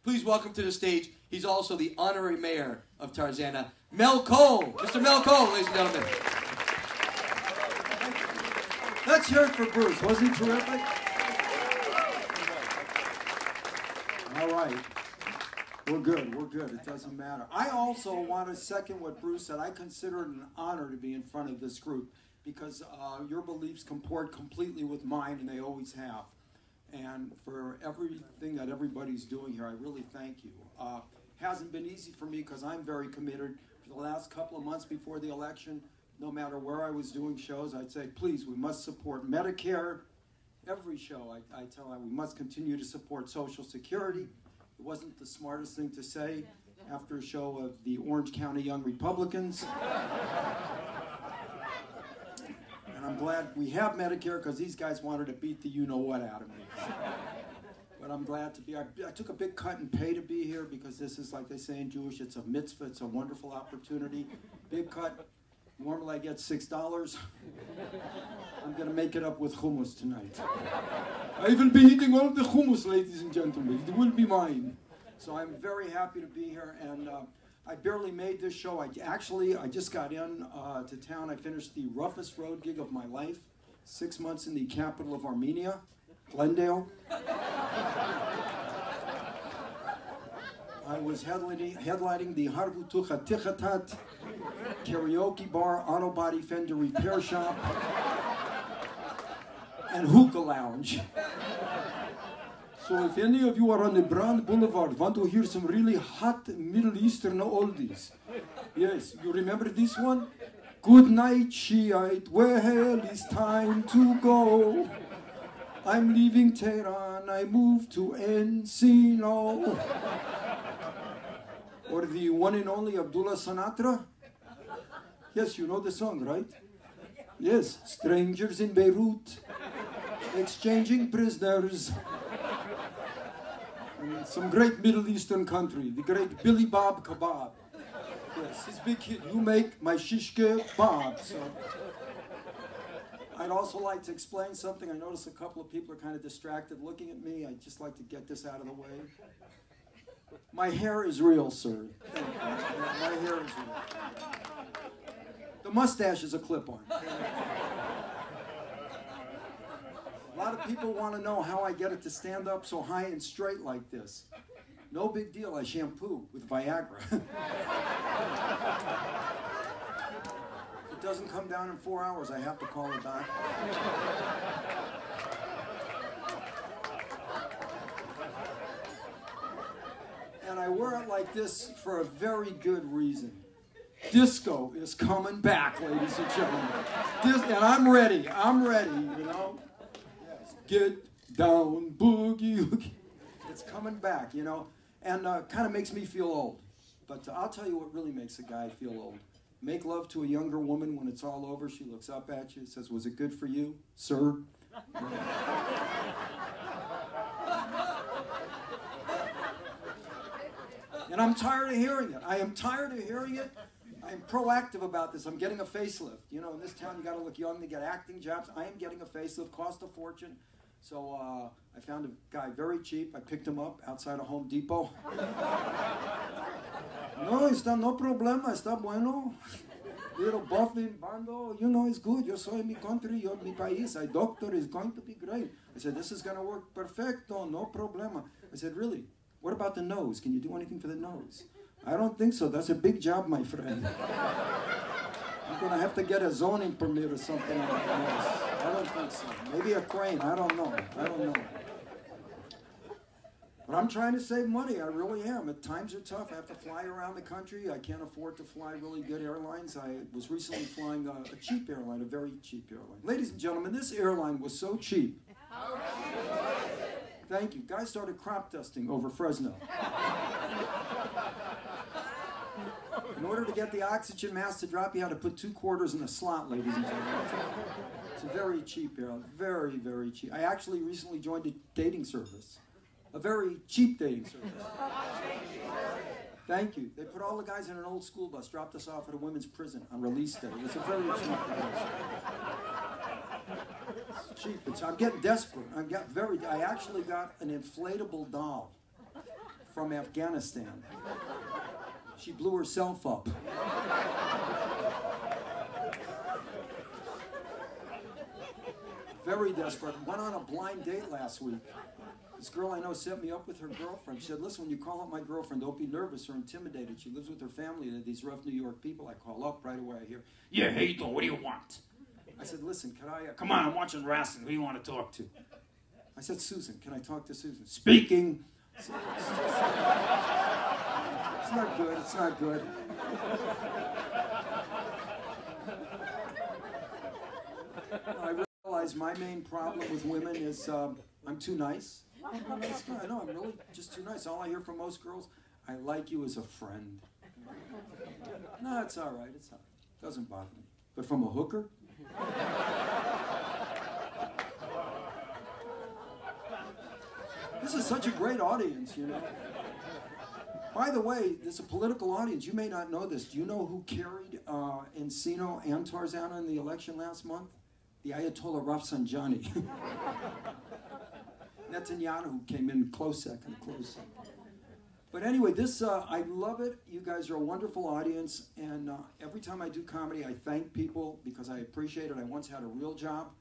Please welcome to the stage, he's also the honorary mayor of Tarzana, Mel Kohl. Mr. Mel Kohl, ladies and gentlemen. Let's hear it for Bruce. Wasn't he terrific? All right. We're good. We're good. It doesn't matter. I also want to second what Bruce said. I consider it an honor to be in front of this group because your beliefs comport completely with mine, and they always have. And for everything that everybody's doing here, I really thank you. Hasn't been easy for me because I'm very committed. For the last couple of months before the election, no matter where I was doing shows, I'd say, please, we must support Medicare. Every show, I tell them, we must continue to support Social Security. It wasn't the smartest thing to say after a show of the Orange County Young Republicans. And I'm glad we have Medicare because these guys wanted to beat the you-know-what out of me. But I'm glad to be. I took a big cut in pay to be here because this is, like they say in Jewish, it's a mitzvah, it's a wonderful opportunity. Big cut. Normally I get $6. I'm going to make it up with hummus tonight. I will be eating all the hummus, ladies and gentlemen. It will be mine. So I'm very happy to be here, and I barely made this show. I just got in to town. I finished the roughest road gig of my life, 6 months in the capital of Armenia, Glendale. I was headlining the Harvutucha Tichatat karaoke bar, auto body fender repair shop, and hookah lounge. So if any of you are on the Brand Boulevard, want to hear some really hot Middle Eastern oldies, yes, you remember this one? Good night, Shiite, well, it's time to go. I'm leaving Tehran, I move to Encino. Or the one and only Abdullah Sinatra? Yes, you know the song, right? Yes, strangers in Beirut, exchanging prisoners. And some great Middle Eastern country, the great Billy Bob Kebab. Yes, his big hit, you make my shishke Bob. So I'd also like to explain something. I noticed a couple of people are kind of distracted looking at me. I'd just like to get this out of the way. My hair is real, sir. My hair is real. The mustache is a clip-on. A lot of people want to know how I get it to stand up so high and straight like this. No big deal, I shampoo with Viagra. If it doesn't come down in 4 hours, I have to call it back. And I wear it like this for a very good reason. Disco is coming back, ladies and gentlemen. And I'm ready, you know. Yes. Get down, boogie. It's coming back, you know. And kind of makes me feel old. But I'll tell you what really makes a guy feel old. Make love to a younger woman when it's all over. She looks up at you, says, was it good for you, sir? And I'm tired of hearing it. I am tired of hearing it. I'm proactive about this. I'm getting a facelift. You know, in this town, you got to look young to get acting jobs. I am getting a facelift, cost a fortune. So I found a guy very cheap. I picked him up outside of Home Depot. No, está no problema, está bueno. Little buffing, bando, you know, it's good. Yo soy mi country, yo mi país. I doctor is going to be great. I said, this is going to work perfecto, no problema. I said, really? What about the nose? Can you do anything for the nose? I don't think so. That's a big job, my friend. I'm going to have to get a zoning permit or something like this. I don't think so. Maybe a crane. I don't know. But I'm trying to save money. I really am. Times are tough. I have to fly around the country. I can't afford to fly really good airlines. I was recently flying a cheap airline, a very cheap airline. Ladies and gentlemen, this airline was so cheap. Thank you. Guys started crop dusting over Fresno. In order to get the oxygen mask to drop, you had to put 2 quarters in a slot, ladies and gentlemen. It's a very cheap airline. Very, very cheap. I actually recently joined a dating service. A very cheap dating service. Thank you. They put all the guys in an old school bus, dropped us off at a women's prison on release day. It's a very cheap place. It's cheap. I'm getting desperate. I actually got an inflatable doll from Afghanistan. She blew herself up. Very desperate. Went on a blind date last week. This girl I know set me up with her girlfriend. She said, listen, when you call up my girlfriend, don't be nervous or intimidated. She lives with her family and these rough New York people. I call up right away. I hear, yeah, hey, you doing? What do you want? I said, listen, can I... come on, I'm watching wrestling. Who do you want to talk to? I said, Susan. Can I talk to Susan? Speaking. It's not good. It's not good. I realize my main problem with women is I'm too nice. I'm a nice guy. I know, I'm really just too nice. All I hear from most girls, I like you as a friend. No, it's all right. It's all right. Doesn't bother me. But from a hooker? This is such a great audience, you know. By the way, this is a political audience. You may not know this. Do you know who carried Encino and Tarzana in the election last month? The Ayatollah Rafsanjani. Netanyahu came in close second, But anyway, this, I love it. You guys are a wonderful audience. And every time I do comedy, I thank people because I appreciate it. I once had a real job.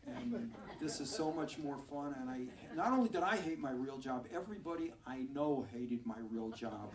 And this is so much more fun. And not only did I hate my real job, everybody I know hated my real job.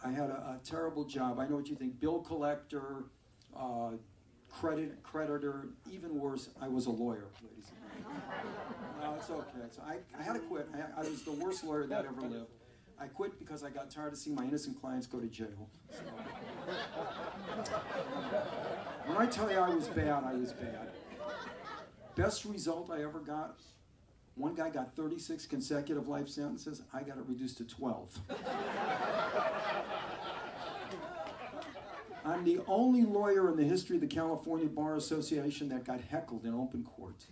I had a terrible job. I know what you think. Bill collector, creditor, even worse, I was a lawyer, ladies and gentlemen. No, it's okay. So I had to quit. I was the worst lawyer that ever lived. I quit because I got tired of seeing my innocent clients go to jail. So. When I tell you I was bad, I was bad. Best result I ever got, one guy got 36 consecutive life sentences. I got it reduced to 12. I'm the only lawyer in the history of the California Bar Association that got heckled in open court.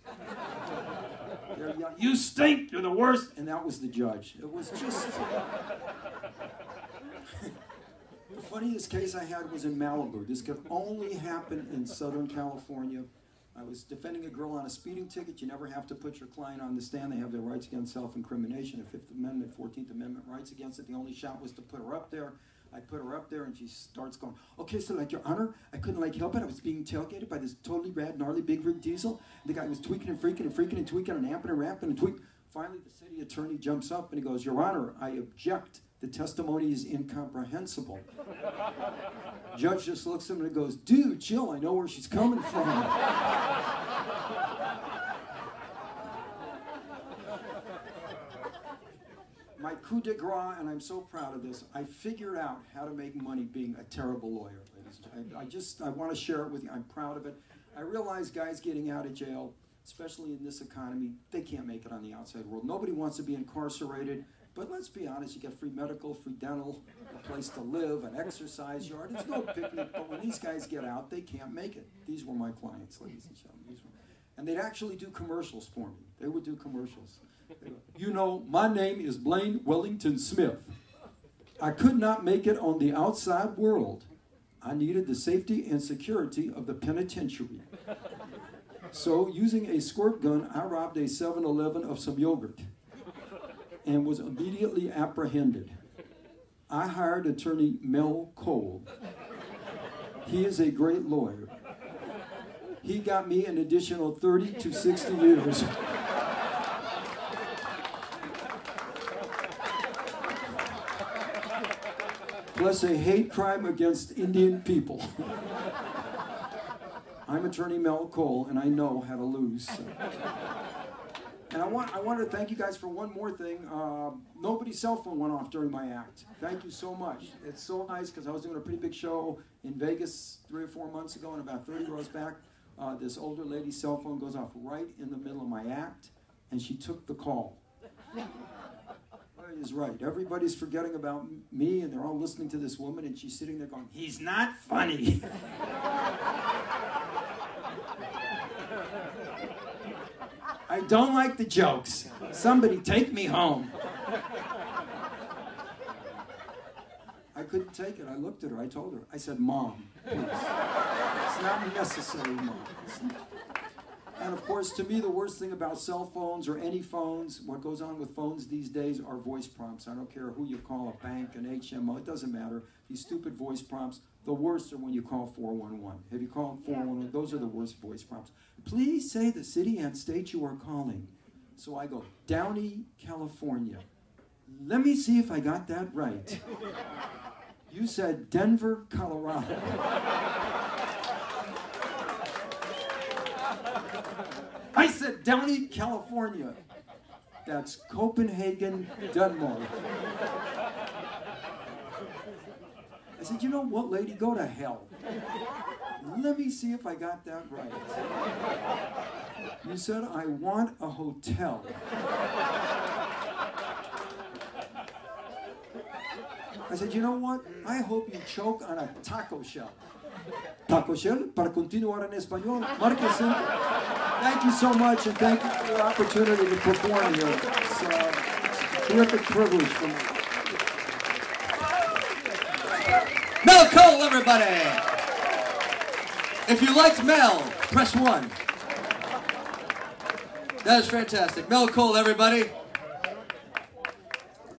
They're yelling, you stink, you're the worst, and that was the judge. It was just... The funniest case I had was in Malibu. This could only happen in Southern California. I was defending a girl on a speeding ticket. You never have to put your client on the stand. They have their rights against self-incrimination, the Fifth Amendment, 14th Amendment rights against it. The only shot was to put her up there. I put her up there, and she starts going, okay, so like, Your Honor, I couldn't like help it. I was being tailgated by this totally rad, gnarly, big rig diesel. The guy was tweaking and freaking and freaking and tweaking and amping and ramping and tweaking. Finally, the city attorney jumps up, and he goes, Your Honor, I object. The testimony is incomprehensible. Judge just looks at him and goes, dude, chill, I know where she's coming from. My coup de grace, and I'm so proud of this, I figured out how to make money being a terrible lawyer, ladies. I want to share it with you. I'm proud of it. I realize guys getting out of jail, especially in this economy, they can't make it on the outside world. Nobody wants to be incarcerated. But let's be honest, you get free medical, free dental, a place to live, an exercise yard. It's no picnic, but when these guys get out, they can't make it. These were my clients, ladies and gentlemen. And they'd actually do commercials for me. They would do commercials. You know, my name is Blaine Wellington Smith. I could not make it on the outside world. I needed the safety and security of the penitentiary. So, using a squirt gun, I robbed a 7-Eleven of some yogurt and was immediately apprehended. I hired attorney Mel Kohl. He is a great lawyer. He got me an additional 30 to 60 years. Plus a hate crime against Indian people. I'm attorney Mel Kohl, and I know how to lose. So. And I want to thank you guys for one more thing. Nobody's cell phone went off during my act. Thank you so much. It's so nice because I was doing a pretty big show in Vegas 3 or 4 months ago, and about 30 rows back, this older lady's cell phone goes off right in the middle of my act, and she took the call. Is right. Everybody's forgetting about me, and they're all listening to this woman, and she's sitting there going, he's not funny. I don't like the jokes. Somebody take me home. I couldn't take it. I looked at her. I told her. I said, Mom, please. It's not necessary, Mom. And of course, to me, the worst thing about cell phones or any phones, what goes on with phones these days are voice prompts. I don't care who you call, a bank, an HMO, it doesn't matter. These stupid voice prompts, the worst are when you call 411. Have you called 411? Those are the worst voice prompts. Please say the city and state you are calling. So I go, Downey, California. Let me see if I got that right. You said Denver, Colorado. I said Downey, California. That's Copenhagen, Denmark. I said, you know what, lady? Go to hell. Let me see if I got that right. You said, I want a hotel. I said, you know what? I hope you choke on a taco shell. Taco shell, para continuar en español, márquese. Thank you so much, and thank you for the opportunity to perform here. It's a terrific privilege for me. Mel Kohl, everybody! If you liked Mel, press 1. That is fantastic. Mel Kohl, everybody.